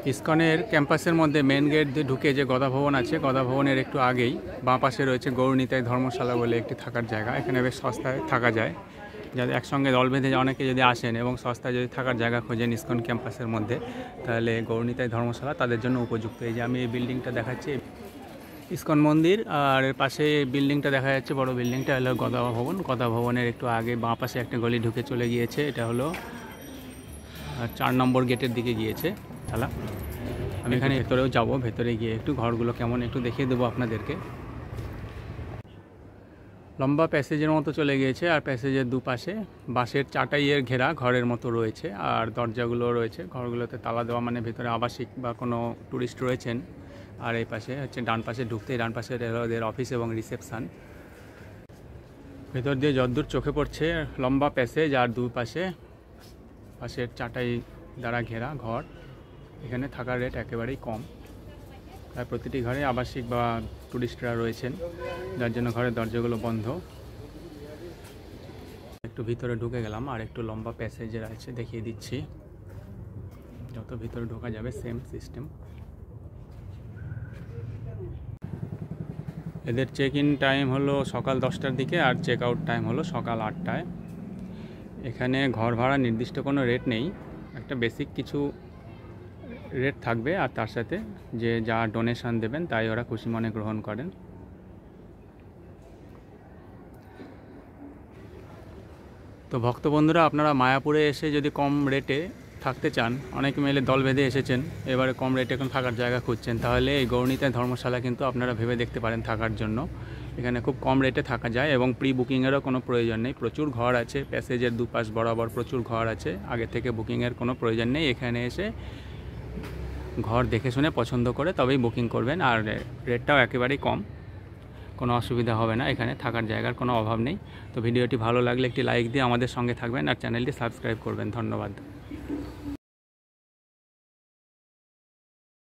ইসকনের ক্যাম্পাসের মধ্যে main gate দিয়ে ঢুকে যে গদা ভবন আছে, গদা ভবনের একটু আগেই বাঁ পাশে রয়েছে গৌরনীতাই ধর্মশালা বলে একটি থাকার জায়গা। এখানে বেশ সস্তায় থাকা যায়, যাদের একসঙ্গে দল বেঁধে অনেকে যদি আসেন এবং সস্তায় যদি থাকার জায়গা খোঁজেন ইসকন ক্যাম্পাসের মধ্যে, তাহলে গৌরনীতাই ধর্মশালা তাদের জন্য উপযুক্ত। এই যে আমি এই বিল্ডিংটা দেখাচ্ছি, ইসকন মন্দির, আর এর পাশে বিল্ডিংটা দেখা যাচ্ছে, বড় বিল্ডিংটা হলো গদা ভবন। গদা ভবনের একটু আগে বাঁ পাশে একটা গলি ঢুকে চলে গিয়েছে, এটা হলো 4 নম্বর গেটের দিকে গিয়েছে তালা। আমি এখানে ভেতরেও যাব, ভেতরে গিয়ে একটু ঘরগুলো কেমন একটু দেখিয়ে দেবো আপনাদেরকে। লম্বা প্যাসেজের মতো চলে গিয়েছে, আর প্যাসেজের দুপাশে বাঁশের চাটাইয়ের ঘেরা ঘরের মতো রয়েছে, আর দরজাগুলো রয়েছে। ঘরগুলোতে তালা দেওয়া, মানে ভেতরে আবাসিক বা কোনো ট্যুরিস্ট রয়েছেন। আর এই পাশে হচ্ছে ডান পাশে ঢুকতেই ডান পাশে ওদের অফিস এবং রিসেপশান। ভেতর দিয়ে যতদূর চোখে পড়ছে লম্বা প্যাসেজ, আর দুপাশে পাশের চাটাই দ্বারা ঘেরা ঘর। এখানে থাকার রেট একেবারেই কম, প্রায় প্রতিটি ঘরে আবাসিক বা ট্যুরিস্টরা রয়েছেন, যার জন্য ঘরের দরজাগুলো বন্ধ। একটু ভিতরে ঢুকে গেলাম, আর একটু লম্বা প্যাসেজের আছে দেখিয়ে দিচ্ছি। যত ভিতরে ঢোকা যাবে সেম সিস্টেম। এদের চেক ইন টাইম হলো সকাল 10টার দিকে, আর চেক আউট টাইম হলো সকাল 8টায়। এখানে ঘর ভাড়া নির্দিষ্ট কোনো রেট নেই, একটা বেসিক কিছু রেট থাকবে, আর তার সাথে যে যা ডোনেশন দেবেন তাই ওরা খুশি মনে গ্রহণ করেন। তো ভক্ত বন্ধুরা, আপনারা মায়াপুরে এসে যদি কম রেটে থাকতে চান, অনেকে মিলে দল বেঁধে এসেছেন, এবারে কম রেটে এখন থাকার জায়গা খুঁজছেন, তাহলে এই গৌরনীতাই ধর্মশালা কিন্তু আপনারা ভেবে দেখতে পারেন থাকার জন্য। এখানে খুব কম রেটে থাকা যায় এবং প্রি বুকিংয়েরও কোনো প্রয়োজন নেই। প্রচুর ঘর আছে, প্যাসেজের দুপাশ বরাবর প্রচুর ঘর আছে, আগে থেকে বুকিংয়ের কোনো প্রয়োজন নেই। এখানে এসে ঘর দেখে শুনে পছন্দ করে তবেই বুকিং করবেন, আর রেটটাও একেবারেই কম, কোনো অসুবিধা হবে না। এখানে থাকার জায়গার কোনো অভাব নেই। তো ভিডিওটি ভালো লাগলে একটি লাইক দিয়ে আমাদের সঙ্গে থাকবেন, আর চ্যানেলটি সাবস্ক্রাইব করবেন। ধন্যবাদ।